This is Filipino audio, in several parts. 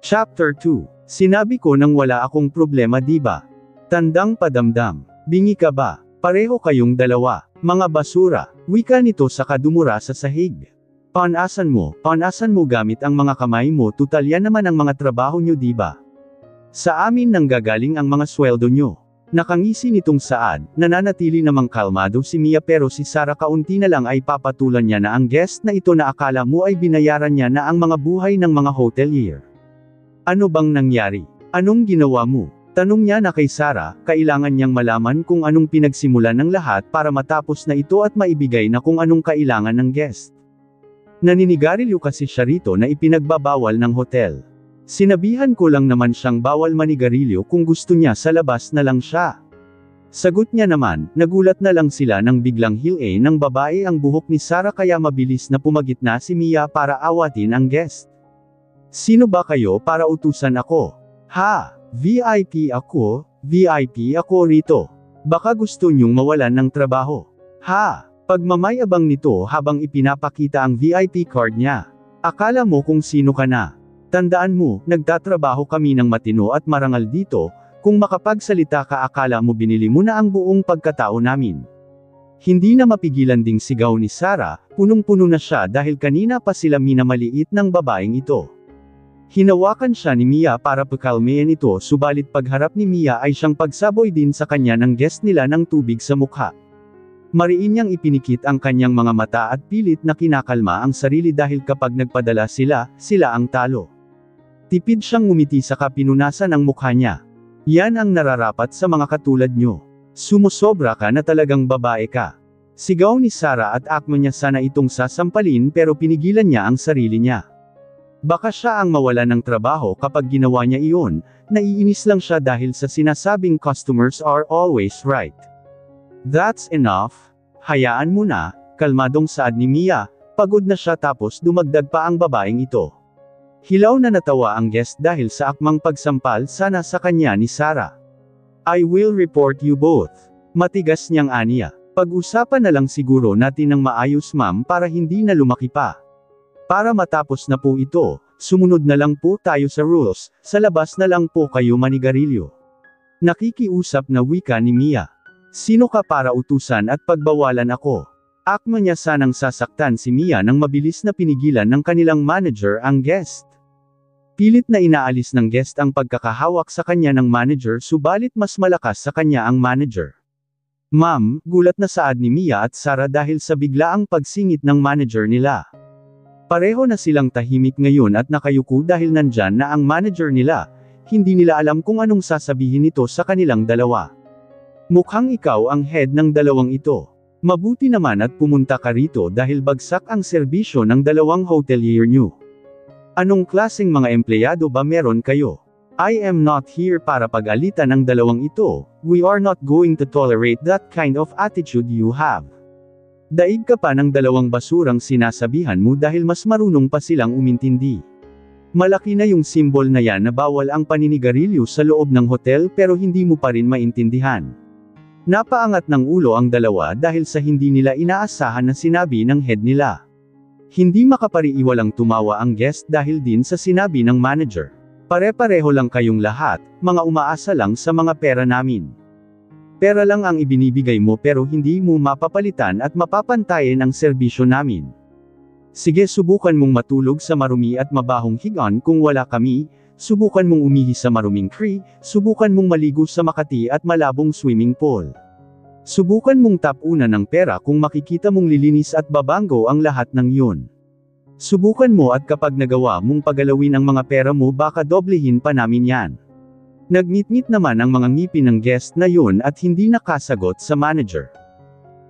Chapter 2. Sinabi ko nang wala akong problema diba? Tandang padamdam. Bingi ka ba? Pareho kayong dalawa, mga basura. Wika nito sa kadumura sa sahig. Panasan mo gamit ang mga kamay mo, tutal yan naman ang mga trabaho nyo diba? Sa amin nanggagaling ang mga sweldo nyo. Nakangisi nitong saad, nananatili namang kalmado si Mia pero si Sarah kaunti na lang ay papatulan niya na ang guest na ito na akala mo ay binayaran niya na ang mga buhay ng mga hotelier. Ano bang nangyari? Anong ginawa mo? Tanong niya na kay Sarah, kailangan niyang malaman kung anong pinagsimulan ng lahat para matapos na ito at maibigay na kung anong kailangan ng guest. Naninigarilyo kasi siya rito na ipinagbabawal ng hotel. Sinabihan ko lang naman siyang bawal manigarilyo kung gusto niya sa labas na lang siya. Sagot niya naman, nagulat na lang sila nang biglang hila ng babae ang buhok ni Sarah kaya mabilis na pumagitna si Mia para awatin ang guest. Sino ba kayo para utusan ako? Ha? VIP ako rito. Baka gusto niyong mawalan ng trabaho. Ha? Pagmamayabang nito habang ipinapakita ang VIP card niya. Akala mo kung sino ka na. Tandaan mo, nagtatrabaho kami ng matino at marangal dito, kung makapagsalita ka akala mo binili mo na ang buong pagkatao namin. Hindi na mapigilan ding sigaw ni Sarah, punong-puno na siya dahil kanina pa sila minamaliit ng babaeng ito. Hinawakan siya ni Mia para pakalmayan ito subalit pagharap ni Mia ay siyang pagsaboy din sa kanya ng guest nila ng tubig sa mukha. Mariin niyang ipinikit ang kanyang mga mata at pilit na kinakalma ang sarili dahil kapag nagpadala sila ang talo. Tipid siyang ngumiti sa kapinunasan ng mukha niya. Yan ang nararapat sa mga katulad nyo. Sumusobra ka na talagang babae ka. Sigaw ni Sarah at akma niya sana itong sasampalin pero pinigilan niya ang sarili niya. Baka siya ang mawala ng trabaho kapag ginawa niya iyon, naiinis lang siya dahil sa sinasabing customers are always right. That's enough. Hayaan mo na, kalmadong saad ni Mia, pagod na siya tapos dumagdag pa ang babaeng ito. Hilaw na natawa ang guest dahil sa akmang pagsampal sana sa kanya ni Sarah. I will report you both. Matigas niyang aniya. Pag-usapan na lang siguro natin ng maayos ma'am para hindi na lumaki pa. Para matapos na po ito, sumunod na lang po tayo sa rules, sa labas na lang po kayo manigarilyo. Nakikiusap na wika ni Mia. Sino ka para utusan at pagbawalan ako? Akma niya sanang sasaktan si Mia nang mabilis na pinigilan ng kanilang manager ang guest. Pilit na inaalis ng guest ang pagkakahawak sa kanya ng manager subalit mas malakas sa kanya ang manager. Ma'am, gulat na saad ni Mia at Sarah dahil sa biglaang pagsingit ng manager nila. Pareho na silang tahimik ngayon at nakayuko dahil nandyan na ang manager nila, hindi nila alam kung anong sasabihin nito sa kanilang dalawa. Mukhang ikaw ang head ng dalawang ito. Mabuti naman at pumunta ka rito dahil bagsak ang serbisyo ng dalawang hotelier nyo. Anong klaseng mga empleyado ba meron kayo? I am not here para pag-alitan ng dalawang ito, we are not going to tolerate that kind of attitude you have. Daig ka pa ng dalawang basurang sinasabihan mo dahil mas marunong pa silang umintindi. Malaki na yung simbol na yan na bawal ang paninigarilyo sa loob ng hotel pero hindi mo pa rin maintindihan. Napaangat ng ulo ang dalawa dahil sa hindi nila inaasahan na sinabi ng head nila. Hindi makapariiwalang tumawa ang guest dahil din sa sinabi ng manager. Pare-pareho lang kayong lahat, mga umaasa lang sa mga pera namin. Pera lang ang ibinibigay mo pero hindi mo mapapalitan at mapapantayin ang serbisyo namin. Sige, subukan mong matulog sa marumi at mabahong higaan kung wala kami, subukan mong umihi sa maruming creek, subukan mong maligo sa makati at malabong swimming pool. Subukan mong tapunan ng pera kung makikita mong lilinis at babanggo ang lahat ng yun. Subukan mo at kapag nagawa mong pagalawin ang mga pera mo baka doblehin pa namin yan. Nagngit-ngit naman ang mga ngipin ng guest na yun at hindi nakasagot sa manager.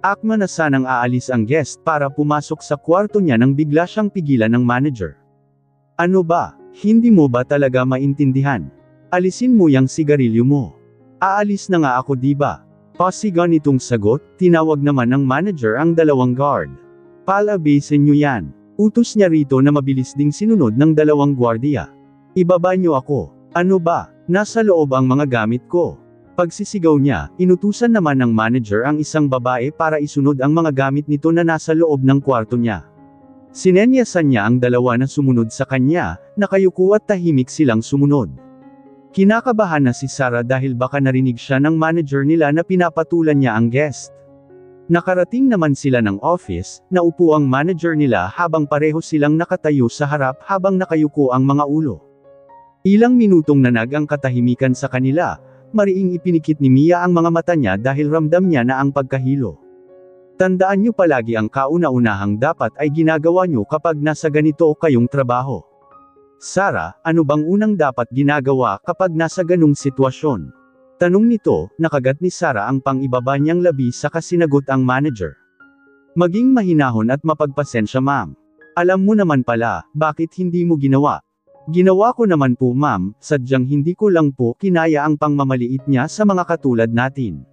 Akma na sanang aalis ang guest para pumasok sa kwarto niya nang bigla siyang pigilan ng manager. Ano ba? Hindi mo ba talaga maintindihan? Alisin mo yang sigarilyo mo. Aalis na nga ako diba? Pasigan itong sagot, tinawag naman ng manager ang dalawang guard. Palabasin niyo yan. Utos niya rito na mabilis ding sinunod ng dalawang gwardiya. Ibaba niyo ako. Ano ba? Nasa loob ang mga gamit ko. Pagsisigaw niya, inutusan naman ng manager ang isang babae para isunod ang mga gamit nito na nasa loob ng kwarto niya. Sinenyasan niya ang dalawa na sumunod sa kanya, nakayuko at tahimik silang sumunod. Kinakabahan na si Sarah dahil baka narinig siya ng manager nila na pinapatulan niya ang guest. Nakarating naman sila ng office, naupo ang manager nila habang pareho silang nakatayo sa harap habang nakayuko ang mga ulo. Ilang minutong nanag ang katahimikan sa kanila, mariing ipinikit ni Mia ang mga mata niya dahil ramdam niya na ang pagkahilo. Tandaan niyo palagi ang kauna-unahang dapat ay ginagawa niyo kapag nasa ganito kayong trabaho. Sarah, ano bang unang dapat ginagawa kapag nasa ganung sitwasyon? Tanong nito, nakagat ni Sarah ang pang-ibaba niyang labi sa sinagot ang manager. Maging mahinahon at mapagpasensya ma'am. Alam mo naman pala, bakit hindi mo ginawa? Ginawa ko naman po ma'am, sadyang hindi ko lang po kinaya ang pangmamaliit niya sa mga katulad natin.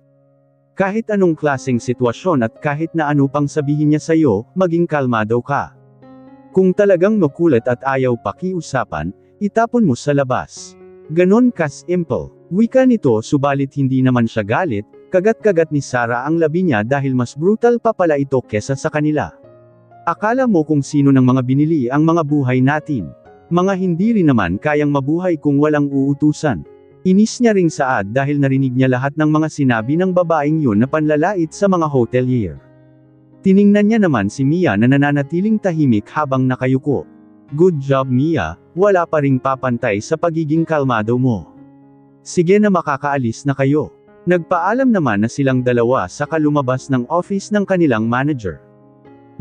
Kahit anong klaseng sitwasyon at kahit na ano pang sabihin niya sa'yo, maging kalmado ka. Kung talagang makulit at ayaw pakiusapan, itapon mo sa labas. Ganon ka-simple. Wika nito subalit hindi naman siya galit, kagat-kagat ni Sarah ang labi niya dahil mas brutal pa pala ito kesa sa kanila. Akala mo kung sino ng mga binili ang mga buhay natin. Mga hindi rin naman kayang mabuhay kung walang uutusan. Inis niya ring saad dahil narinig niya lahat ng mga sinabi ng babaeng yun na panlalait sa mga hotelier. Tiningnan niya naman si Mia na nananatiling tahimik habang nakayuko. Good job Mia, wala pa ring papantay sa pagiging kalmado mo. Sige na makakaalis na kayo. Nagpaalam naman na silang dalawa saka lumabas ng office ng kanilang manager.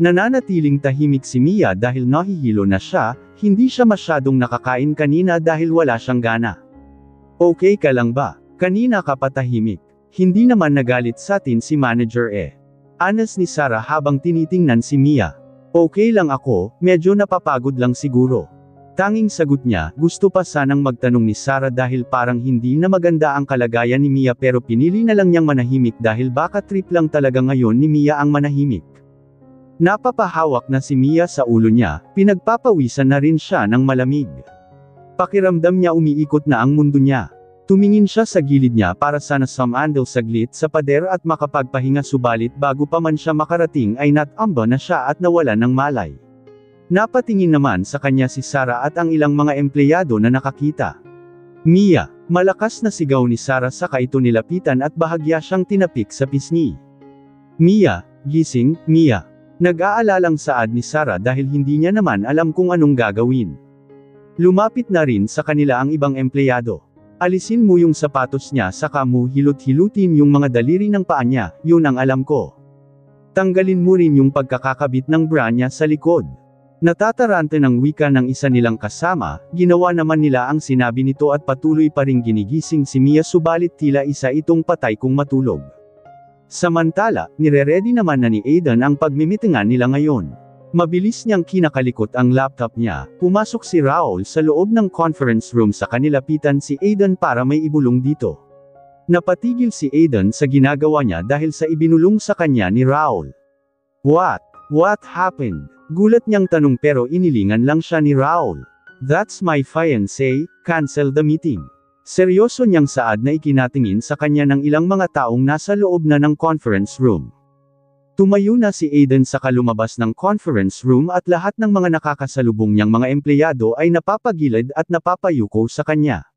Nananatiling tahimik si Mia dahil nahihilo na siya, hindi siya masyadong nakakain kanina dahil wala siyang gana. Okay ka lang ba? Kanina ka patahimik. Hindi naman nagalit sa atin si manager eh. Anas ni Sarah habang tinitingnan si Mia. Okay lang ako, medyo napapagod lang siguro. Tanging sagot niya, gusto pa sanang magtanong ni Sarah dahil parang hindi na maganda ang kalagayan ni Mia pero pinili na lang niyang manahimik dahil baka trip lang talaga ngayon ni Mia ang manahimik. Napapahawak na si Mia sa ulo niya, pinagpapawisan na rin siya ng malamig. Pakiramdam niya umiikot na ang mundo niya. Tumingin siya sa gilid niya para sana sumandal saglit sa pader at makapagpahinga subalit bago pa man siya makarating ay natamba na siya at nawalan ng malay. Napatingin naman sa kanya si Sarah at ang ilang mga empleyado na nakakita. Mia, malakas na sigaw ni Sarah saka ito nilapitan at bahagya siyang tinapik sa pisngi. Mia, gising, Mia. Nag-aalalang saad ni Sarah dahil hindi niya naman alam kung anong gagawin. Lumapit na rin sa kanila ang ibang empleyado. Alisin mo yung sapatos niya saka mo hilot-hilutin yung mga daliri ng paa niya, yun ang alam ko. Tanggalin mo rin yung pagkakakabit ng bra niya sa likod. Natatarante ng wika ng isa nilang kasama, ginawa naman nila ang sinabi nito at patuloy pa ring ginigising si Mia subalit tila isa itong patay kung matulog. Samantala, nire-ready naman na ni Aidan ang pagmimitingan nila ngayon. Mabilis niyang kinakalikot ang laptop niya, pumasok si Raul sa loob ng conference room sa kanilapitan si Aidan para may ibulong dito. Napatigil si Aidan sa ginagawa niya dahil sa ibinulong sa kanya ni Raul. What happened? Gulat niyang tanong pero inilingan lang siya ni Raul. That's my fiancé, cancel the meeting. Seryoso niyang saad na ikinatingin sa kanya ng ilang mga taong nasa loob na ng conference room. Tumayo na si Aidan sa kalumabas ng conference room at lahat ng mga nakakasalubong niyang mga empleyado ay napapagilid at napapayuko sa kanya.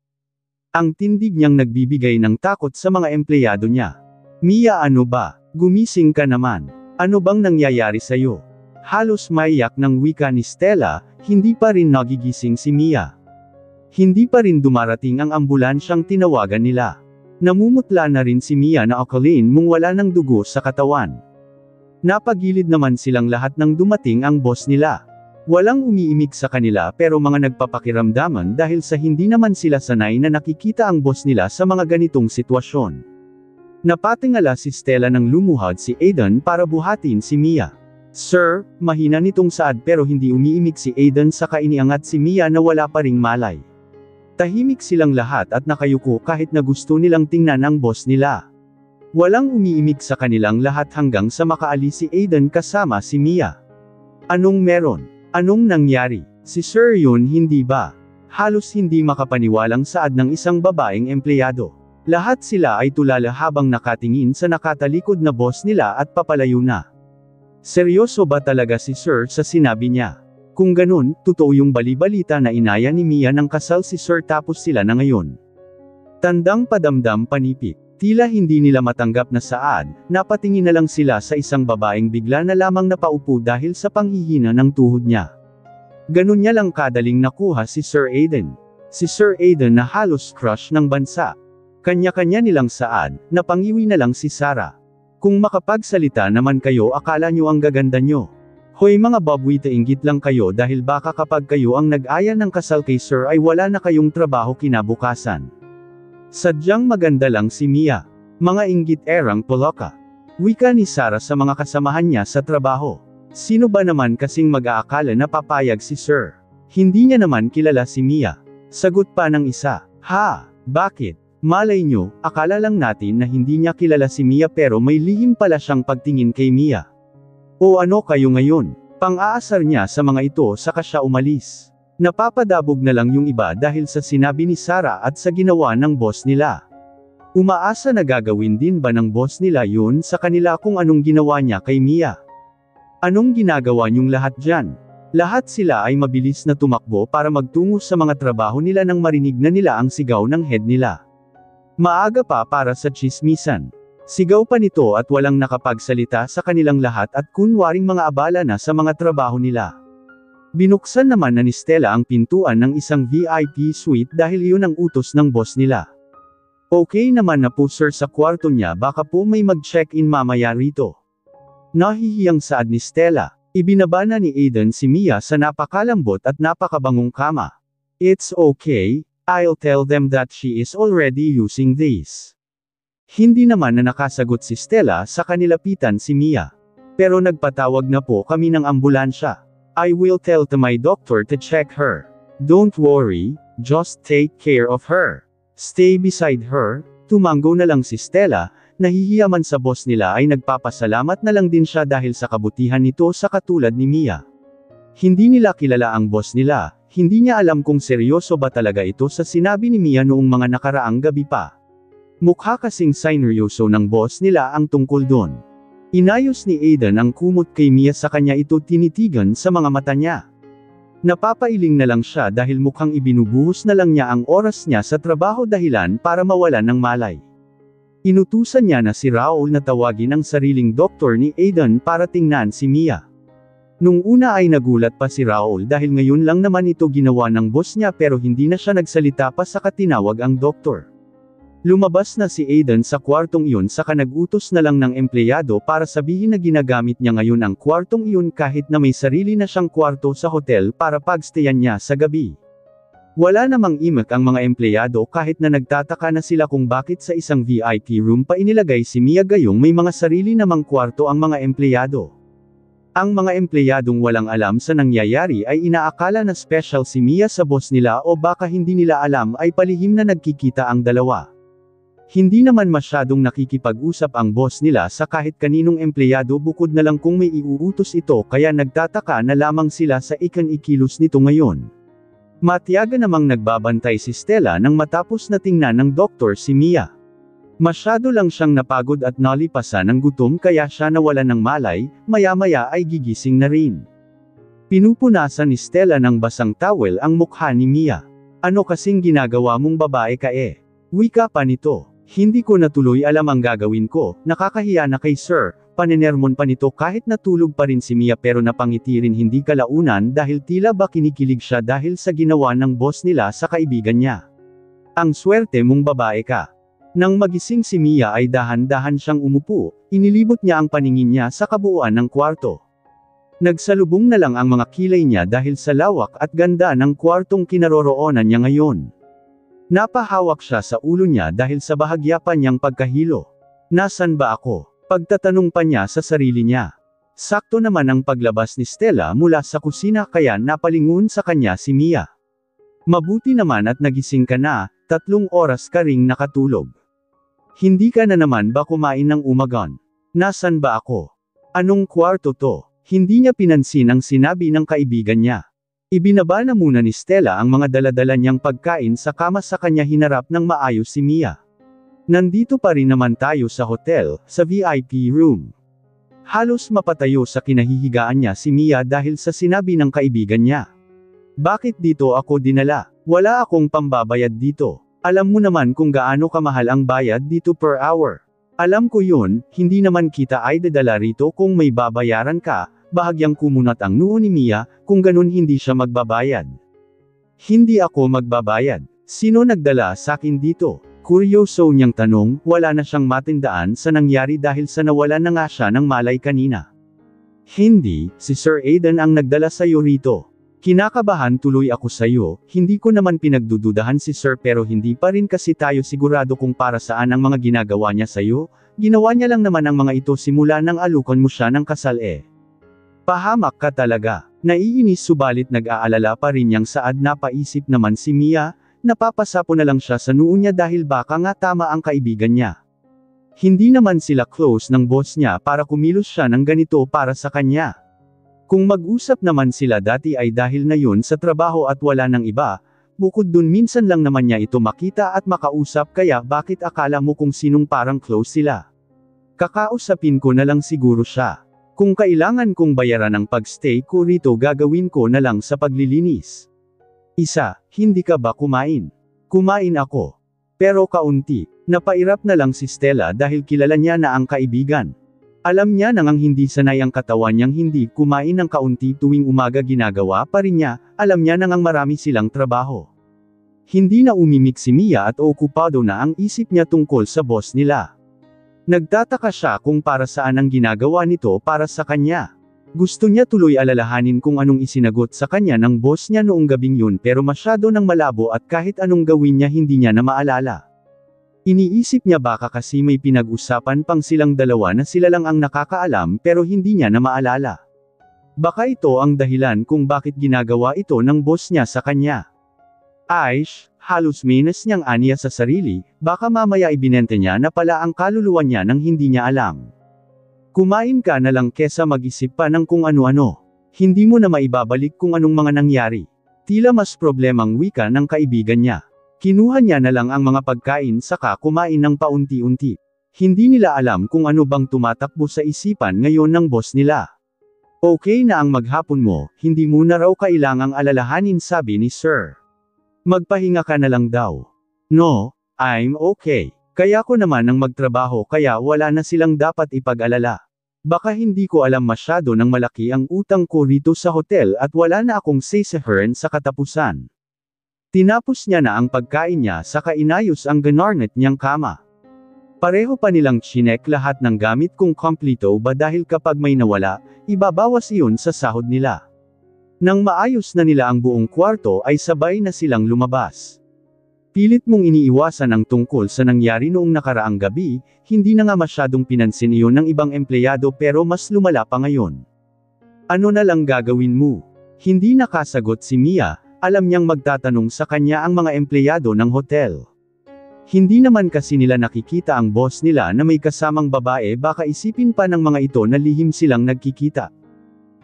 Ang tindig niyang nagbibigay ng takot sa mga empleyado niya. Mia ano ba? Gumising ka naman. Ano bang nangyayari sa'yo? Halos maiyak ng wika ni Stella, hindi pa rin nagigising si Mia. Hindi pa rin dumarating ang ambulansyang tinawagan nila. Namumutla na rin si Mia na akalain mong wala ng dugo sa katawan. Napagilid naman silang lahat nang dumating ang boss nila. Walang umiimik sa kanila pero mga nagpapakiramdaman dahil sa hindi naman sila sanay na nakikita ang boss nila sa mga ganitong sitwasyon. Napatingala si Stella nang lumuhad si Aidan para buhatin si Mia. Sir, mahina nitong saad pero hindi umiimik si Aidan saka iniangat si Mia na wala pa ring malay. Tahimik silang lahat at nakayuko kahit na gusto nilang tingnan ang boss nila. Walang umiimik sa kanilang lahat hanggang sa makaalis si Aidan kasama si Mia. Anong meron? Anong nangyari? Si Sir yun hindi ba? Halos hindi makapaniwalang saad ng isang babaeng empleyado. Lahat sila ay tulala habang nakatingin sa nakatalikod na boss nila at papalayo na. Seryoso ba talaga si Sir sa sinabi niya? Kung ganun, totoo yung balibalita na inaya ni Mia ng kasal si Sir tapos sila na ngayon. Tandang padamdam panipik. Tila hindi nila matanggap na saad, napatingin na lang sila sa isang babaeng bigla na lamang napaupo dahil sa panghihina ng tuhod niya. Ganun niya lang kadaling nakuha si Sir Aiden. Si Sir Aiden na halos crush ng bansa. Kanya-kanya nilang saad, napangiwi na lang si Sarah. Kung makapagsalita naman kayo akala nyo ang gaganda nyo. Hoy mga babwita, inggit lang kayo dahil baka kapag kayo ang nag-aya ng kasal kay Sir ay wala na kayong trabaho kinabukasan. Sadyang maganda lang si Mia. Mga inggit erang poloka. Wika ni Sarah sa mga kasamahan niya sa trabaho. Sino ba naman kasing mag-aakala na papayag si Sir? Hindi niya naman kilala si Mia. Sagot pa ng isa. Ha? Bakit? Malay nyo, akala lang natin na hindi niya kilala si Mia pero may lihim pala siyang pagtingin kay Mia. O ano kayo ngayon? Pang-aasar niya sa mga ito saka siya umalis. Napapadabog na lang yung iba dahil sa sinabi ni Sarah at sa ginawa ng boss nila. Umaasa na gagawin din ba ng boss nila yun sa kanila kung anong ginawa niya kay Mia? Anong ginagawa niyong lahat dyan? Lahat sila ay mabilis na tumakbo para magtungo sa mga trabaho nila nang marinig na nila ang sigaw ng head nila. Maaga pa para sa tsismisan. Sigaw pa nito at walang nakapagsalita sa kanilang lahat at kunwaring mga abala na sa mga trabaho nila. Binuksan naman na ni Stella ang pintuan ng isang VIP suite dahil iyon ang utos ng boss nila. Okay naman na po sir sa kwarto niya, baka po may mag-check-in mamaya rito. Nahihiyang saad ni Stella, ibinaba na ni Aiden si Mia sa napakalambot at napakabangong kama. It's okay, I'll tell them that she is already using this. Hindi naman na nakasagot si Stella sa kanilapitan si Mia. Pero nagpatawag na po kami ng ambulansya. I will tell to my doctor to check her. Don't worry, just take care of her. Stay beside her. Tumango na lang si Stella, nahihiya man sa boss nila ay nagpapasalamat na lang din siya dahil sa kabutihan nito sa katulad ni Mia. Hindi nila kilala ang boss nila, hindi niya alam kung seryoso ba talaga ito sa sinabi ni Mia noong mga nakaraang gabi pa. Mukha kasing sineryoso ng boss nila ang tungkol doon. Inayos ni Aiden ang kumot kay Mia sa kanya ito tinitigan sa mga mata niya. Napapailing na lang siya dahil mukhang ibinubuhos na lang niya ang oras niya sa trabaho dahilan para mawalan ng malay. Inutusan niya na si Raul na tawagin ang sariling doktor ni Aiden para tingnan si Mia. Nung una ay nagulat pa si Raul dahil ngayon lang naman ito ginawa ng boss niya pero hindi na siya nagsalita pa saka tinawag ang doktor. Lumabas na si Aiden sa kwartong iyon saka nag-utos na lang ng empleyado para sabihin na ginagamit niya ngayon ang kwartong iyon kahit na may sarili na siyang kwarto sa hotel para pagstayan niya sa gabi. Wala namang imak ang mga empleyado kahit na nagtataka na sila kung bakit sa isang VIP room pa inilagay si Mia gayong may mga sarili namang kwarto ang mga empleyado. Ang mga empleyadong walang alam sa nangyayari ay inaakala na special si Mia sa boss nila o baka hindi nila alam ay palihim na nagkikita ang dalawa. Hindi naman masyadong nakikipag-usap ang boss nila sa kahit kaninong empleyado bukod na lang kung may iuutos ito kaya nagtataka na lamang sila sa ikan-ikilos nito ngayon. Matiyaga namang nagbabantay si Stella nang matapos na tingnan ng doktor si Mia. Masyado lang siyang napagod at nalipasan ng gutom kaya siya nawalan ng malay, maya-maya ay gigising na rin. Pinupunasan ni Stella ng basang towel ang mukha ni Mia. Ano kasing ginagawa mong babae ka eh? Wika pa nito. Hindi ko na tuloy alam ang gagawin ko, nakakahiya na kay Sir, panenermon pa nito kahit natulog pa rin si Mia pero napangiti rin hindi kalaunan dahil tila ba kinikilig siya dahil sa ginawa ng boss nila sa kaibigan niya. Ang swerte mong babae ka. Nang magising si Mia ay dahan-dahan siyang umupo, inilibot niya ang paningin niya sa kabuuan ng kwarto. Nagsalubong na lang ang mga kilay niya dahil sa lawak at ganda ng kwartong kinaroroonan niya ngayon. Napahawak siya sa ulo niya dahil sa bahagya pa niyang pagkahilo. Nasaan ba ako? Pagtatanong pa niya sa sarili niya. Sakto naman ang paglabas ni Stella mula sa kusina kaya napalingon sa kanya si Mia. Mabuti naman at nagising ka na, 3 oras ka ring nakatulog. Hindi ka na naman ba kumain ng umagon? Nasaan ba ako? Anong kwarto to? Hindi niya pinansin ang sinabi ng kaibigan niya. Ibinaba na muna ni Stella ang mga daladala niyang pagkain sa kama sa kanya hinarap ng maayos si Mia. Nandito pa rin naman tayo sa hotel, sa VIP room. Halos mapatayo sa kinahihigaan niya si Mia dahil sa sinabi ng kaibigan niya. Bakit dito ako dinala? Wala akong pambabayad dito. Alam mo naman kung gaano kamahal ang bayad dito per hour. Alam ko yun, hindi naman kita ay dadala rito kung may babayaran ka. Bahagyang kumunat ang noo ni Mia, kung ganun hindi siya magbabayad. Hindi ako magbabayad. Sino nagdala sa akin dito? Kuryoso niyang tanong, wala na siyang matindaan sa nangyari dahil sa nawalan na nga siya ng malay kanina. Hindi, si Sir Aiden ang nagdala sa'yo rito. Kinakabahan tuloy ako sa'yo, hindi ko naman pinagdududahan si Sir pero hindi pa rin kasi tayo sigurado kung para saan ang mga ginagawa niya sa'yo, ginawa niya lang naman ang mga ito simula nang alukan mo siya ng kasal eh. Pahamak ka talaga. Naiinis subalit nag-aalala pa rin niyang saad napaisip naman si Mia, napapasapo na lang siya sa noo niya dahil baka nga tama ang kaibigan niya. Hindi naman sila close ng boss niya para kumilos siya ng ganito para sa kanya. Kung mag-usap naman sila dati ay dahil na yun sa trabaho at wala ng iba, bukod dun minsan lang naman niya ito makita at makausap kaya bakit akala mo kung sinong parang close sila? Kakausapin ko na lang siguro siya. Kung kailangan kong bayaran ang pagstay ko rito gagawin ko na lang sa paglilinis. Isa, hindi ka ba kumain? Kumain ako. Pero kaunti, napairap na lang si Stella dahil kilala niya na ang kaibigan. Alam niya nang hindi sanay ang katawan niyang hindi kumain ng kaunti tuwing umaga ginagawa pa rin niya, alam niya nang marami silang trabaho. Hindi na umimik si Mia at okupado na ang isip niya tungkol sa boss nila. Nagtataka siya kung para saan ang ginagawa nito para sa kanya. Gusto niya tuloy alalahanin kung anong isinagot sa kanya ng boss niya noong gabing yun pero masyado nang malabo at kahit anong gawin niya hindi niya na maalala. Iniisip niya baka kasi may pinag-usapan pang silang dalawa na sila lang ang nakakaalam pero hindi niya na maalala. Baka ito ang dahilan kung bakit ginagawa ito ng boss niya sa kanya. Aish, halos minus niyang aniya sa sarili, baka mamaya ibinente niya na pala ang kaluluwa niya nang hindi niya alam. Kumain ka na lang kesa mag-isip pa ng kung ano-ano. Hindi mo na maibabalik kung anong mga nangyari. Tila mas problemang wika ng kaibigan niya. Kinuha niya na lang ang mga pagkain saka kumain ng paunti-unti. Hindi nila alam kung ano bang tumatakbo sa isipan ngayon ng boss nila. Okay na ang maghapon mo, hindi mo na raw kailangang alalahanin sabi ni Sir. Magpahinga ka na lang daw. No, I'm okay. Kaya ko naman ang magtrabaho kaya wala na silang dapat ipag-alala. Baka hindi ko alam masyado ng malaki ang utang ko rito sa hotel at wala na akong sasahuran sa katapusan. Tinapos niya na ang pagkain niya saka inayos ang ganarnet niyang kama. Pareho pa nilang chinek lahat ng gamit kung kompleto ba dahil kapag may nawala, ibabawas iyon sa sahod nila. Nang maayos na nila ang buong kwarto ay sabay na silang lumabas. Pilit mong iniiwasan ang tungkol sa nangyari noong nakaraang gabi, hindi na nga masyadong pinansin iyon ng ibang empleyado pero mas lumala pa ngayon. Ano na lang gagawin mo? Hindi nakasagot si Mia. Alam niyang magtatanong sa kanya ang mga empleyado ng hotel. Hindi naman kasi nila nakikita ang boss nila na may kasamang babae baka isipin pa ng mga ito na lihim silang nagkikita.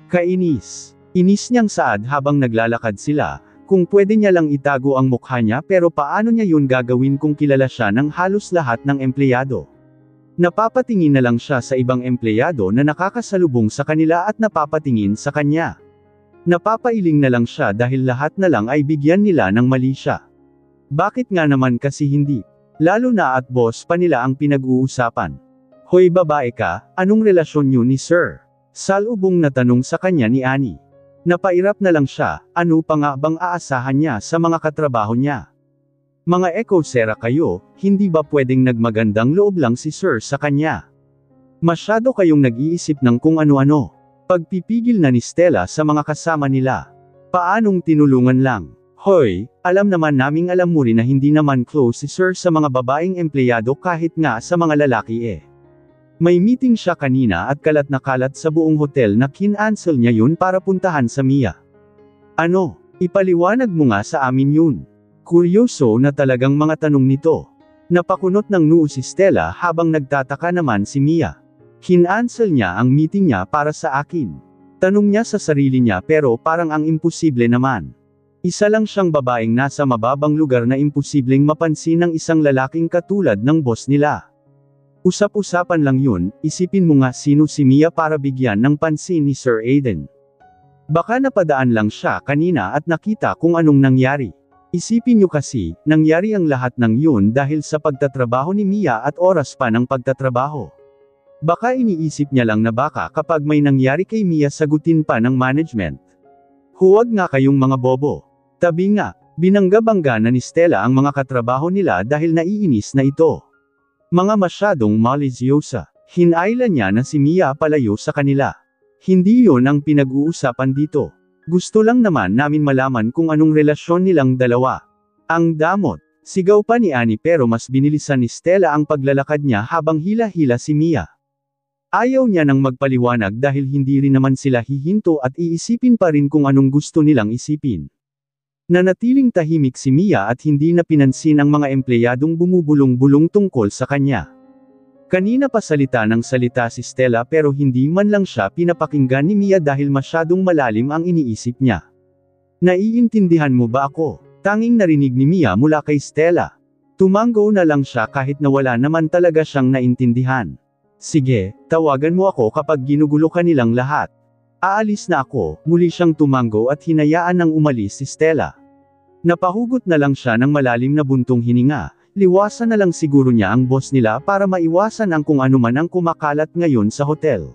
Kainis. Inis niyang saad habang naglalakad sila, kung pwede niya lang itago ang mukha niya pero paano niya yun gagawin kung kilala siya ng halos lahat ng empleyado. Napapatingin na lang siya sa ibang empleyado na nakakasalubong sa kanila at napapatingin sa kanya. Napapailing na lang siya dahil lahat na lang ay bigyan nila ng mali siya. Bakit nga naman kasi hindi? Lalo na at boss pa nila ang pinag-uusapan. Hoy babae ka, anong relasyon niyo ni Sir? Salubong na tanong sa kanya ni Annie. Napairap na lang siya, ano pa nga bang aasahan niya sa mga katrabaho niya? Mga ekosera kayo, hindi ba pwedeng nagmagandang loob lang si Sir sa kanya? Masyado kayong nag-iisip ng kung ano-ano. Pagpipigil na ni Stella sa mga kasama nila. Paanong tinulungan lang? Hoy, alam naman naming alam mo rin na hindi naman close si Sir sa mga babaeng empleyado kahit nga sa mga lalaki eh. May meeting siya kanina at kalat na kalat sa buong hotel na kin-cancel niya yun para puntahan sa Mia. Ano? Ipaliwanag mo nga sa amin yun. Kuryoso na talagang mga tanong nito. Napakunot ng noo si Stella habang nagtataka naman si Mia. Kin-cancel niya ang meeting niya para sa akin. Tanong niya sa sarili niya pero parang ang imposible naman. Isa lang siyang babaeng nasa mababang lugar na imposibleng mapansin ng isang lalaking katulad ng boss nila. Usap-usapan lang yun, isipin mo nga sino si Mia para bigyan ng pansin ni Sir Aiden. Baka napadaan lang siya kanina at nakita kung anong nangyari. Isipin nyo kasi, nangyari ang lahat ng yun dahil sa pagtatrabaho ni Mia at oras pa ng pagtatrabaho. Baka iniisip niya lang na baka kapag may nangyari kay Mia sagutin pa ng management. Huwag nga kayong mga bobo. Tabi nga, binangga-bangga na ni Stella ang mga katrabaho nila dahil naiinis na ito. Mga masyadong malisyosa. Hinailan niya na si Mia palayo sa kanila. Hindi yon ang pinag-uusapan dito. Gusto lang naman namin malaman kung anong relasyon nilang dalawa. Ang damot. Sigaw pa ni Annie pero mas binilisan ni Stella ang paglalakad niya habang hila-hila si Mia. Ayaw niya nang magpaliwanag dahil hindi rin naman sila hihinto at iisipin pa rin kung anong gusto nilang isipin. Nanatiling tahimik si Mia at hindi na pinansin ang mga empleyadong bumubulong-bulong tungkol sa kanya. Kanina pa salita ng salita si Stella pero hindi man lang siya pinapakinggan ni Mia dahil masyadong malalim ang iniisip niya. Naiintindihan mo ba ako? Tanging narinig ni Mia mula kay Stella. Tumango na lang siya kahit na wala naman talaga siyang naintindihan. Sige, tawagan mo ako kapag ginugulo ka nilang lahat. Aalis na ako, muli siyang tumango at hinayaan nang umalis si Stella. Napahugot na lang siya ng malalim na buntong hininga. Liwasan na lang siguro niya ang boss nila para maiwasan ang kung anuman ang kumakalat ngayon sa hotel.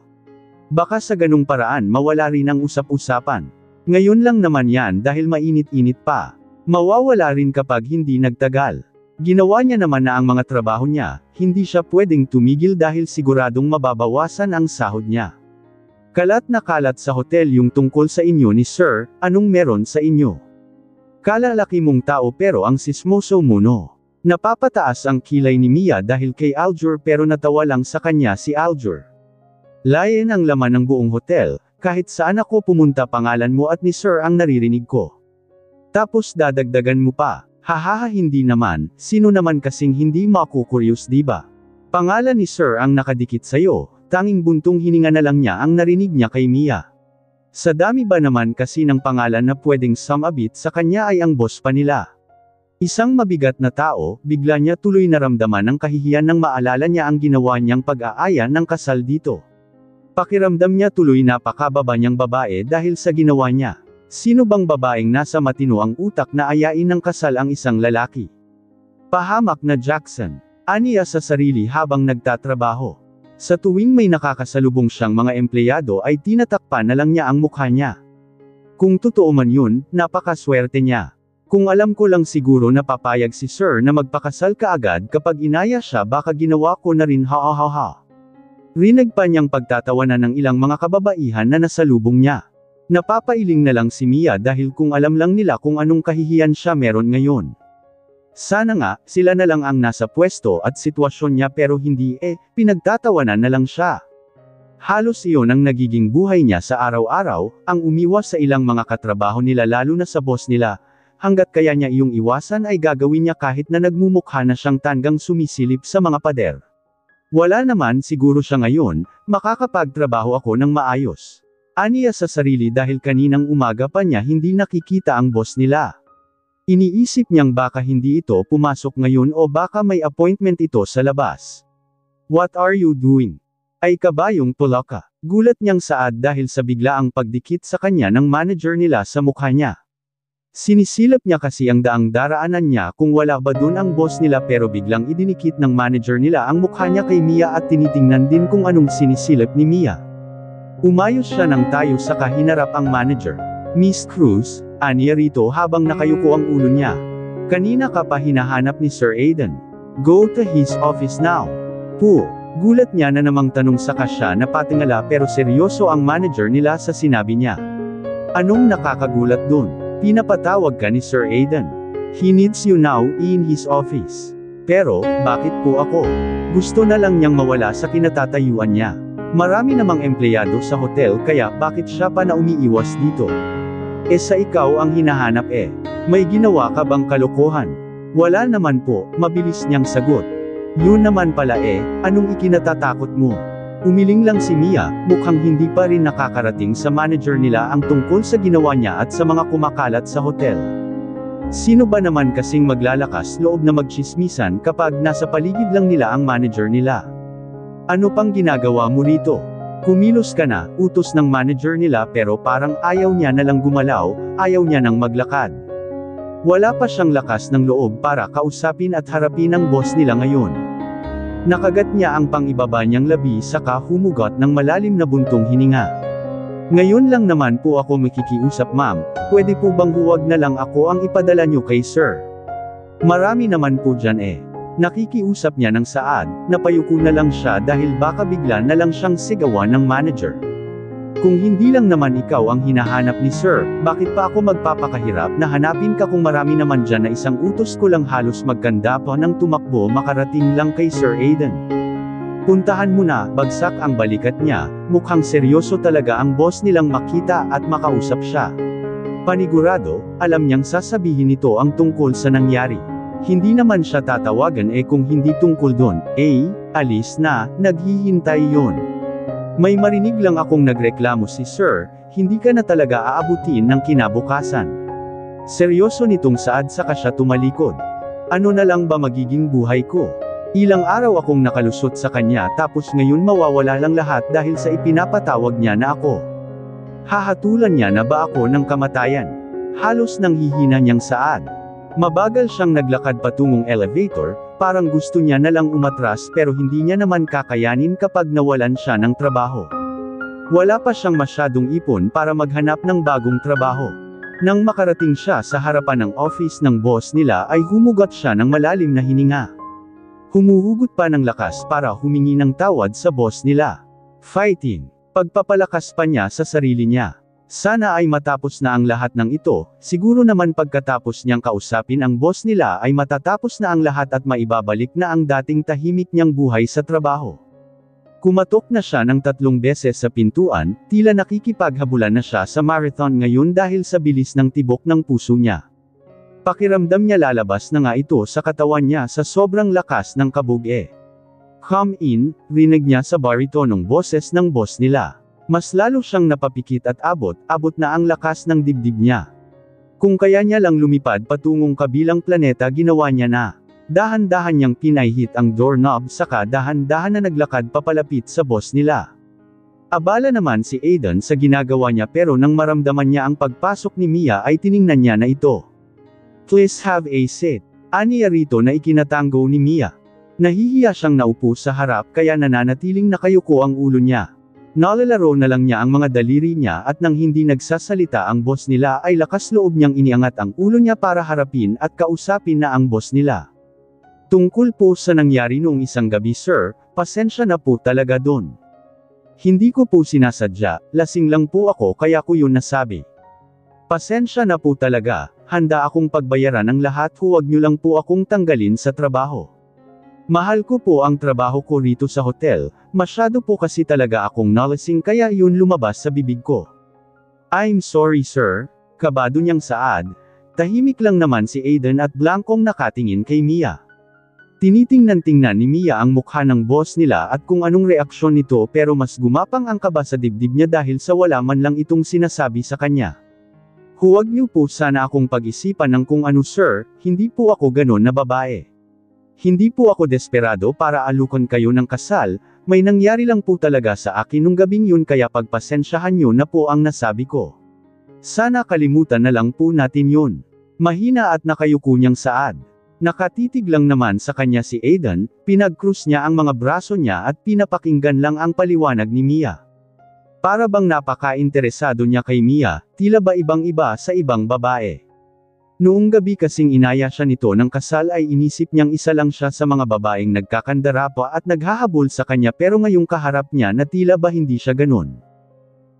Baka sa ganung paraan mawala rin ang usap-usapan. Ngayon lang naman yan dahil mainit-init pa. Mawawala rin kapag hindi nagtagal. Ginawa niya naman na ang mga trabaho niya, hindi siya pwedeng tumigil dahil siguradong mababawasan ang sahod niya. Kalat na kalat sa hotel yung tungkol sa inyo ni Sir, anong meron sa inyo? Kalalaki mong tao pero ang sismoso mo no. Napapataas ang kilay ni Mia dahil kay Aljur pero natawa lang sa kanya si Aljur. Layan ang laman ng buong hotel, kahit saan ako pumunta pangalan mo at ni Sir ang naririnig ko. Tapos dadagdagan mo pa, hahaha hindi naman, sino naman kasing hindi makukuryos diba? Pangalan ni Sir ang nakadikit sayo, tanging buntong hininga na lang niya ang narinig niya kay Mia. Sa dami ba naman kasi ng pangalan na pwedeng sumabit sa kanya ay ang boss pa nila. Isang mabigat na tao, bigla niya tuloy naramdaman ang kahihiyan nang maalala niya ang ginawa niyang pag-aaya ng kasal dito. Pakiramdam niya tuloy napakababa niyang babae dahil sa ginawa niya. Sino bang babaeng nasa matino ang utak na ayain ng kasal ang isang lalaki? Pahamak na Jackson. Aniya sa sarili habang nagtatrabaho. Sa tuwing may nakakasalubong siyang mga empleyado ay tinatakpan na lang niya ang mukha niya. Kung totoo man yun, napakaswerte niya. Kung alam ko lang siguro na papayag si Sir na magpakasal kaagad kapag inaya siya baka ginawa ko na rin ha. Rinig pa niyang pagtatawanan ng ilang mga kababaihan na nasalubong niya. Napapailing na lang si Mia dahil kung alam lang nila kung anong kahihiyan siya meron ngayon. Sana nga, sila na lang ang nasa pwesto at sitwasyon niya pero hindi pinagtatawanan na lang siya. Halos iyon ang nagiging buhay niya sa araw-araw, ang umiwas sa ilang mga katrabaho nila lalo na sa boss nila. Hanggat kaya niya iyong iwasan ay gagawin niya kahit na nagmumukha na siyang tanggang sumisilip sa mga pader. Wala naman siguro siya ngayon, makakapagtrabaho ako ng maayos. Aniya sa sarili dahil kaninang umaga pa niya hindi nakikita ang boss nila. Iniisip niyang baka hindi ito pumasok ngayon o baka may appointment ito sa labas. What are you doing? Ay kabayong pula ka. Gulat niyang saad dahil sa biglaang pagdikit sa kanya ng manager nila sa mukha niya. Sinisilip niya kasi ang daang daraanan niya kung wala ba dun ang boss nila pero biglang idinikit ng manager nila ang mukha niya kay Mia at tinitingnan din kung anong sinisilip ni Mia. Umayos siya ng tayo sa kahinarap ang manager. Miss Cruz, aniya rito habang nakayuko ang ulo niya. Kanina ka pa hinahanap ni Sir Aiden. Go to his office now. Gulat niya na namang tanong sa kasya na patingala pero seryoso ang manager nila sa sinabi niya. Anong nakakagulat dun? Pinapatawag ka ni Sir Aiden. He needs you now in his office. Pero, bakit po ako? Gusto na lang niyang mawala sa kinatatayuan niya. Marami namang empleyado sa hotel kaya bakit siya pa na umiiwas dito? Sa ikaw ang hinahanap May ginawa ka bang kalokohan? Wala naman po, mabilis niyang sagot. Yun naman pala anong ikinatatakot mo? Umiling lang si Mia, mukhang hindi pa rin nakakarating sa manager nila ang tungkol sa ginawa niya at sa mga kumakalat sa hotel. Sino ba naman kasing maglalakas loob na magtsismisan kapag nasa paligid lang nila ang manager nila? Ano pang ginagawa mo rito? Kumilos ka na, utos ng manager nila pero parang ayaw niya na lang gumalaw, ayaw niya nang maglakad. Wala pa siyang lakas ng loob para kausapin at harapin ang boss nila ngayon. Nakagat niya ang pangibaba niyang labi saka humugot ng malalim na buntong hininga. Ngayon lang naman po ako makikiusap ma'am, pwede po bang huwag na lang ako ang ipadala niyo kay sir? Marami naman po dyan eh. Nakikiusap niya ng saad, napayuko na lang siya dahil baka bigla na lang siyang sigawan ng manager. Kung hindi lang naman ikaw ang hinahanap ni sir, bakit pa ako magpapakahirap na hanapin ka kung marami naman dyan na isang utos ko lang halos magkanda pa ng tumakbo makarating lang kay Sir Aiden. Puntahan mo na, bagsak ang balikat niya, mukhang seryoso talaga ang boss nilang makita at makausap siya. Panigurado, alam niyang sasabihin nito ang tungkol sa nangyari. Hindi naman siya tatawagan kung hindi tungkol doon, alis na, naghihintay yon. May marinig lang akong nagreklamo si sir, hindi ka na talaga aabutin ng kinabukasan. Seryoso nitong saad saka siya tumalikod. Ano na lang ba magiging buhay ko? Ilang araw akong nakalusot sa kanya tapos ngayon mawawala lang lahat dahil sa ipinapatawag niya na ako. Hahatulan niya na ba ako ng kamatayan? Halos nang hihina niyang saad. Mabagal siyang naglakad patungong elevator, parang gusto niya na lang umatras pero hindi niya naman kakayanin kapag nawalan siya ng trabaho. Wala pa siyang masyadong ipon para maghanap ng bagong trabaho. Nang makarating siya sa harapan ng office ng boss nila ay humugot siya ng malalim na hininga. Humuhugot pa ng lakas para humingi ng tawad sa boss nila. Fighting. Pagpapalakas pa niya sa sarili niya. Sana ay matapos na ang lahat ng ito, siguro naman pagkatapos niyang kausapin ang boss nila ay matatapos na ang lahat at maibabalik na ang dating tahimik niyang buhay sa trabaho. Kumatok na siya ng 3 beses sa pintuan, tila nakikipaghabulan na siya sa marathon ngayon dahil sa bilis ng tibok ng puso niya. Pakiramdam niya lalabas na nga ito sa katawan niya sa sobrang lakas ng kabog. Come in, rinig niya sa baritonong boses ng boss nila. Mas lalo siyang napapikit at abot na ang lakas ng dibdib niya. Kung kaya niya lang lumipad patungong kabilang planeta ginawa niya na. Dahan-dahan niyang pinahit ang doorknob saka dahan-dahan na naglakad papalapit sa boss nila. Abala naman si Aiden sa ginagawa niya pero nang maramdaman niya ang pagpasok ni Mia ay tiningnan niya na ito. Please have a seat. Aniya rito na ikinatango ni Mia. Nahihiya siyang naupo sa harap kaya nananatiling nakayuko ang ulo niya. Nalalaro na lang niya ang mga daliri niya at nang hindi nagsasalita ang boss nila ay lakas loob niyang iniangat ang ulo niya para harapin at kausapin na ang boss nila. Tungkol po sa nangyari noong isang gabi sir, pasensya na po talaga doon. Hindi ko po sinasadya, lasing lang po ako kaya ko yun nasabi. Pasensya na po talaga, handa akong pagbayaran ang lahat huwag niyo lang po akong tanggalin sa trabaho. Mahal ko po ang trabaho ko rito sa hotel, masyado po kasi talaga akong nalasing kaya yun lumabas sa bibig ko. I'm sorry sir, kabado niyang saad, tahimik lang naman si Aiden at blankong nakatingin kay Mia. Tinitingnan-tingnan ni Mia ang mukha ng boss nila at kung anong reaksyon nito pero mas gumapang ang kaba sa dibdib niya dahil sa wala man lang itong sinasabi sa kanya. Huwag niyo po sana akong pag-isipan ng kung ano sir, hindi po ako ganon na babae. Hindi po ako desperado para alukan kayo ng kasal, may nangyari lang po talaga sa akin nung gabing yun kaya pagpasensyahan niyo na po ang nasabi ko. Sana kalimutan na lang po natin yun. Mahina at nakayuko niyang saad. Nakatitig lang naman sa kanya si Aiden, pinag-cross niya ang mga braso niya at pinapakinggan lang ang paliwanag ni Mia. Para bang napaka-interesado niya kay Mia, tila ba ibang-iba sa ibang babae. Noong gabi kasing inaya siya nito ng kasal ay inisip niyang isa lang siya sa mga babaeng nagkakandara pa at naghahabol sa kanya pero ngayong kaharap niya na tila ba hindi siya ganun.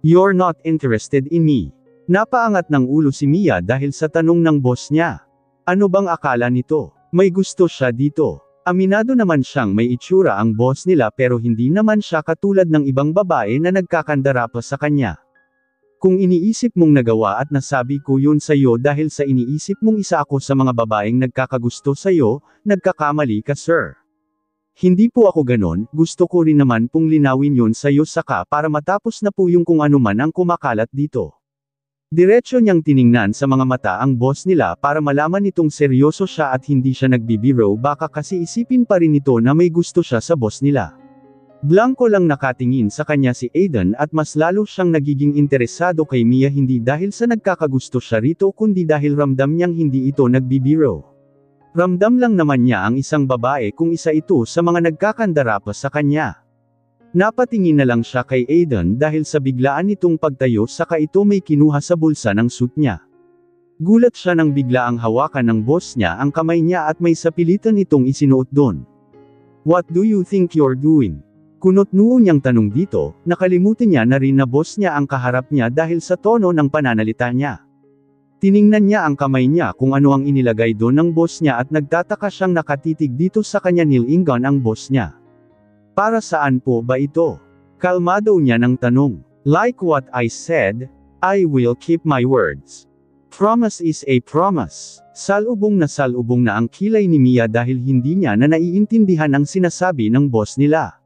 You're not interested in me. Napaangat ng ulo si Mia dahil sa tanong ng boss niya. Ano bang akala nito? May gusto siya dito. Aminado naman siyang may itsura ang boss nila pero hindi naman siya katulad ng ibang babae na nagkakandara pa sa kanya. Kung iniisip mong nagawa at nasabi ko yun sa'yo dahil sa iniisip mong isa ako sa mga babaeng nagkakagusto sa'yo, nagkakamali ka sir. Hindi po ako ganon, gusto ko rin naman pong linawin yun sa'yo saka para matapos na po yung kung ano man ang kumakalat dito. Diretso niyang tiningnan sa mga mata ang boss nila para malaman nitong seryoso siya at hindi siya nagbibiro baka kasi isipin pa rin nito na may gusto siya sa boss nila. Blanco lang nakatingin sa kanya si Aiden at mas lalo siyang nagiging interesado kay Mia hindi dahil sa nagkakagusto siya rito kundi dahil ramdam niyang hindi ito nagbibiro. Ramdam lang naman niya ang isang babae kung isa ito sa mga nagkakandara pa sa kanya. Napatingin na lang siya kay Aiden dahil sa biglaan nitong pagtayo saka ito may kinuha sa bulsa ng suit niya. Gulat siya nang biglaang hawakan ng boss niya ang kamay niya at may sapilitan itong isinuot doon. "What do you think you're doing?" Kunot noo niyang tanong dito, nakalimutan niya na rin na boss niya ang kaharap niya dahil sa tono ng pananalita niya. Tiningnan niya ang kamay niya kung ano ang inilagay doon ng boss niya at nagtataka siyang nakatitig dito sa kanya nilingan ang boss niya. "Para saan po ba ito?" Kalmado niya ng tanong. "Like what I said, I will keep my words. Promise is a promise." Salubong na ang kilay ni Mia dahil hindi niya na naiintindihan ang sinasabi ng boss nila.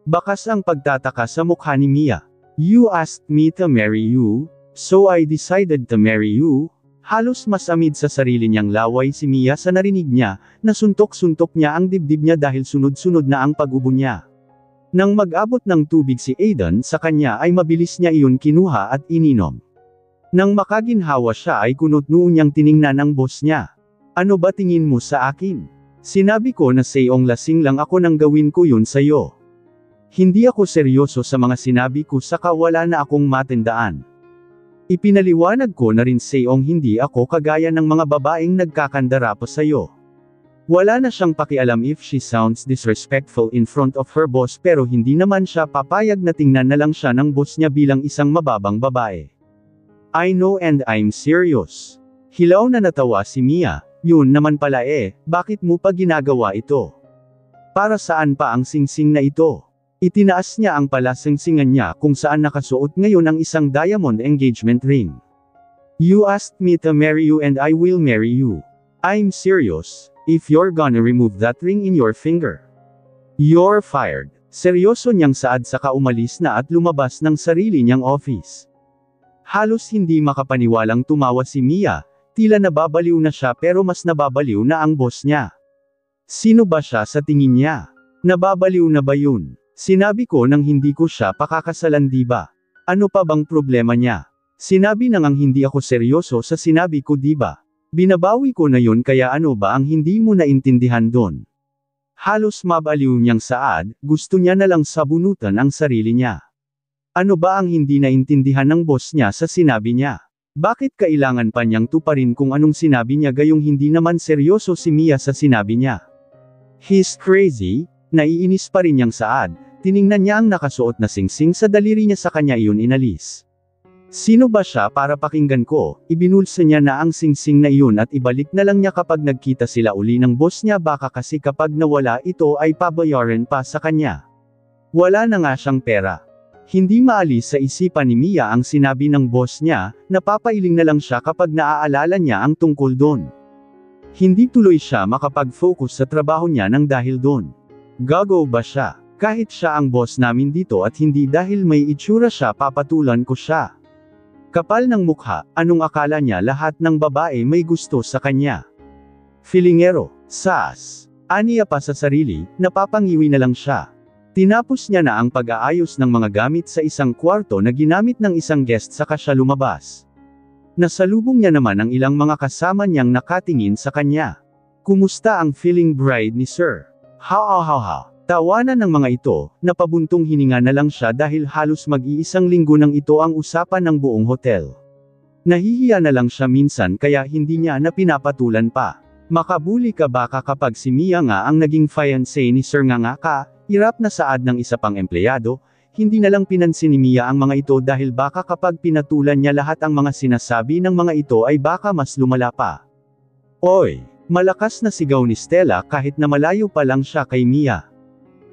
Bakas ang pagtataka sa mukha ni Mia. "You asked me to marry you, so I decided to marry you." Halos masamid sa sarili niyang laway si Mia sa narinig niya, nasuntok-suntok niya ang dibdib niya dahil sunod-sunod na ang pag-ubo niya. Nang mag-abot ng tubig si Aiden sa kanya ay mabilis niya iyon kinuha at ininom. Nang makaginhawa siya ay kunot-noo niyang tiningnan ang boss niya. "Ano ba tingin mo sa akin? Sinabi ko na sayong lasing lang ako nang gawin ko yun sa'yo. Hindi ako seryoso sa mga sinabi ko saka wala na akong matandaan. Ipinaliwanag ko na rin sayong hindi ako kagaya ng mga babaeng nagkakandara pa sa'yo." Wala na siyang pakialam if she sounds disrespectful in front of her boss pero hindi naman siya papayag na tingnan na lang siya ng boss niya bilang isang mababang babae. "I know and I'm serious." Hilaw na natawa si Mia. "Yun naman pala bakit mo pa ginagawa ito? Para saan pa ang singsing na ito?" Itinaas niya ang palasingsingan niya kung saan nakasuot ngayon ang isang diamond engagement ring. "You asked me to marry you and I will marry you. I'm serious, if you're gonna remove that ring in your finger, you're fired." Seryoso niyang saad saka umalis na at lumabas ng sarili niyang office. Halos hindi makapaniwalang tumawa si Mia, tila nababaliw na siya pero mas nababaliw na ang boss niya. Sino ba siya sa tingin niya? Nababaliw na ba yun? "Sinabi ko nang hindi ko siya pakakasalan di ba? Ano pa bang problema niya? Sinabi na ngang hindi ako seryoso sa sinabi ko di ba? Binabawi ko na yun kaya ano ba ang hindi mo naintindihan doon?" Halos mabaliw niyang saad, gusto niya na lang sabunutan ang sarili niya. Ano ba ang hindi naintindihan ng boss niya sa sinabi niya? Bakit kailangan pa niyang tuparin kung anong sinabi niya gayong hindi naman seryoso si Mia sa sinabi niya? "He's crazy." Naiinis pa rin niyang saad. Tiningnan niya ang nakasuot na singsing sa daliri niya sa kanya iyon inalis. "Sino ba siya para pakinggan ko?" Ibinulsa niya na ang singsing na iyon at ibalik na lang niya kapag nagkita sila uli ng boss niya baka kasi kapag nawala ito ay pabayaran pa sa kanya. Wala na nga siyang pera. Hindi maalis sa isipan ni Mia ang sinabi ng boss niya, napapailing na lang siya kapag naaalala niya ang tungkol doon. Hindi tuloy siya makapag-focus sa trabaho niya nang dahil doon. Gago ba siya? Kahit siya ang boss namin dito at hindi dahil may itsura siya papatulan ko siya. Kapal ng mukha, anong akala niya lahat ng babae may gusto sa kanya? Filingero, sas. Aniya pa sa sarili, napapangiwi na lang siya. Tinapos niya na ang pag-aayos ng mga gamit sa isang kwarto na ginamit ng isang guest saka siya lumabas. Nasalubong niya naman ang ilang mga kasama niyang nakatingin sa kanya. "Kumusta ang feeling bride ni Sir?" Ha. Tawanan ng mga ito, napabuntong hininga na lang siya dahil halos mag-iisang linggo nang ito ang usapan ng buong hotel. Nahihiya na lang siya minsan kaya hindi niya na pinapatulan pa. Makabuli ka baka kapag si Mia nga ang naging fiancé ni Sir nga ka, irap na saad ng isa pang empleyado, hindi na lang pinansin ni Mia ang mga ito dahil baka kapag pinatulan niya lahat ang mga sinasabi ng mga ito ay baka mas lumala pa. "Oy!" Malakas na sigaw ni Stella kahit na malayo pa lang siya kay Mia.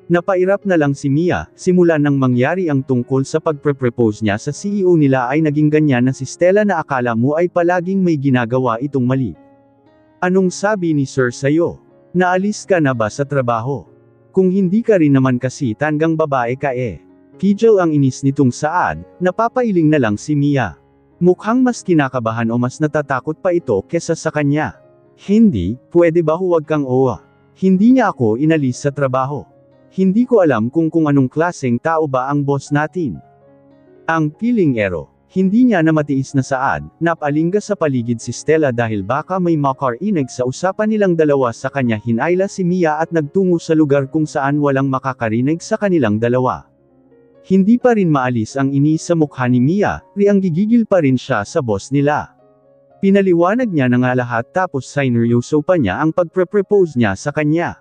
Napairap na lang si Mia, simula nang mangyari ang tungkol sa pagpre-propose niya sa CEO nila ay naging ganyan na si Stella na akala mo ay palaging may ginagawa itong mali. "Anong sabi ni Sir sayo? Naalis ka na ba sa trabaho? Kung hindi ka rin naman kasi tanggang babae ka Pidgel ang inis nitong saad, napapailing na lang si Mia. Mukhang mas kinakabahan o mas natatakot pa ito kesa sa kanya. "Hindi, pwede ba huwag kang owa? Hindi niya ako inalis sa trabaho. Hindi ko alam kung anong klaseng tao ba ang boss natin. Ang pilingero. Hindi niya na matiis na saad, napalingga sa paligid si Stella dahil baka may makarinig sa usapan nilang dalawa sa kanya. Hinayla si Mia at nagtungo sa lugar kung saan walang makakarinig sa kanilang dalawa. Hindi pa rin maalis ang inis sa mukha ni Mia, riyang gigigil pa rin siya sa boss nila. Pinaliwanag niya na nga lahat tapos sineryoso pa niya ang pagpre-propose niya sa kanya.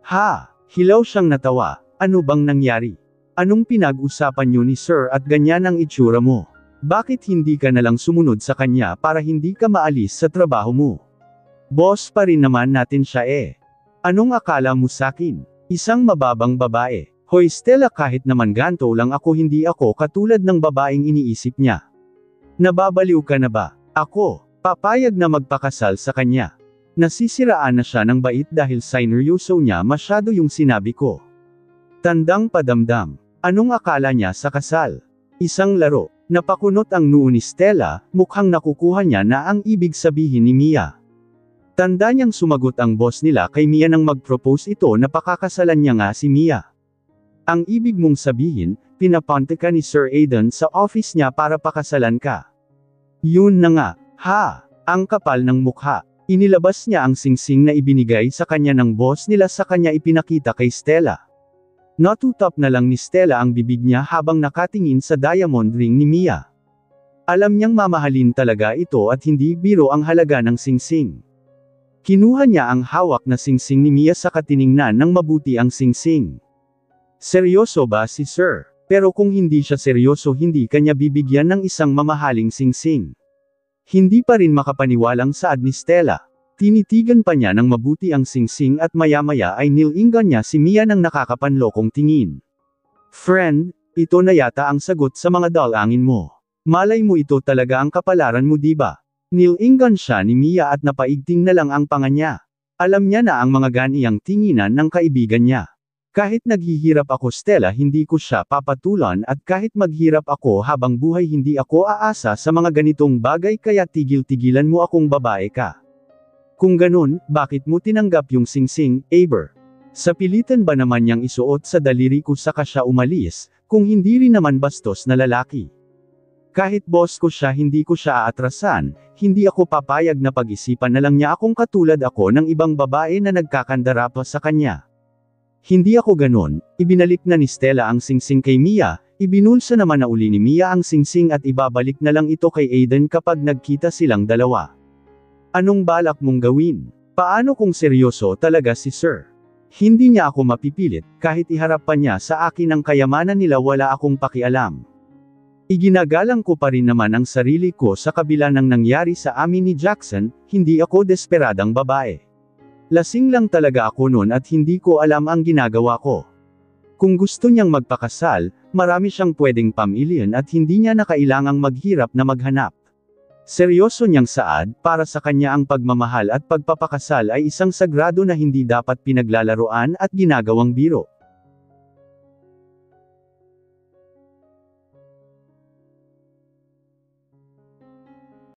Ha! Hilaw siyang natawa. Ano bang nangyari? Anong pinag-usapan niyo ni Sir at ganyan ang itsura mo? Bakit hindi ka nalang sumunod sa kanya para hindi ka maalis sa trabaho mo? Boss pa rin naman natin siya eh. Anong akala mo sakin? Isang mababang babae. Hoy Stella, kahit naman ganto lang ako, hindi ako katulad ng babaeng iniisip niya. Nababaliw ka na ba? Ako, papayag na magpakasal sa kanya. Nasisiraan na siya ng bait dahil sineryoso niya masyado yung sinabi ko. Tandang padamdam. Anong akala niya sa kasal? Isang laro. Napakunot ang noo ni Stella, mukhang nakukuha niya na ang ibig sabihin ni Mia. Tanda niyang sumagot ang boss nila kay Mia nang mag-propose ito na pakakasalan niya nga si Mia. Ang ibig mong sabihin, pinapunta ka ni Sir Aidan sa office niya para pakasalan ka. Yun na nga. Ha! Ang kapal ng mukha. Inilabas niya ang singsing na ibinigay sa kanya ng boss nila sa kanya ipinakita kay Stella. Natutop na lang ni Stella ang bibig niya habang nakatingin sa diamond ring ni Mia. Alam niyang mamahalin talaga ito at hindi biro ang halaga ng singsing. Kinuha niya ang hawak na singsing ni Mia sa katiningnan ng mabuti ang singsing. Seryoso ba si Sir? Pero kung hindi siya seryoso, hindi kanya bibigyan ng isang mamahaling singsing. Hindi pa rin makapaniwalang saad ni Stella. Tinitigan pa niya ng mabuti ang singsing at maya-maya ay nilinggan niya si Mia ng nakakapanlokong tingin. Friend, ito na yata ang sagot sa mga dalangin mo. Malay mo ito talaga ang kapalaran mo, diba? Nilinggan siya ni Mia at napaigting na lang ang panga niya. Alam niya na ang mga ganiyang tinginan ng kaibigan niya. Kahit naghihirap ako Stella, hindi ko siya papatulan, at kahit maghirap ako habang buhay hindi ako aasa sa mga ganitong bagay, kaya tigil-tigilan mo akong babae ka. Kung ganun, bakit mo tinanggap yung singsing, Aber? Sa pilitan ba naman niyang isuot sa daliri ko saka siya umalis, kung hindi rin naman bastos na lalaki? Kahit boss ko siya, hindi ko siya aatrasan, hindi ako papayag na pag-isipan na lang niya akong katulad ako ng ibang babae na nagkakandara pa sa kanya. Hindi ako ganun. Ibinalik na ni Stella ang singsing kay Mia, ibinulsa naman na uli ni Mia ang singsing at ibabalik na lang ito kay Aidan kapag nagkita silang dalawa. Anong balak mong gawin? Paano kung seryoso talaga si Sir? Hindi niya ako mapipilit, kahit iharap pa niya sa akin ang kayamanan nila, wala akong pakialam. Iginagalang ko pa rin naman ang sarili ko sa kabila ng nangyari sa amin ni Jackson, hindi ako desperadang babae. Lasing lang talaga ako noon at hindi ko alam ang ginagawa ko. Kung gusto niyang magpakasal, marami siyang pwedeng pamilyan at hindi niya na kailangang maghirap na maghanap. Seryoso niyang saad, para sa kanya ang pagmamahal at pagpapakasal ay isang sagrado na hindi dapat pinaglalaroan at ginagawang biro.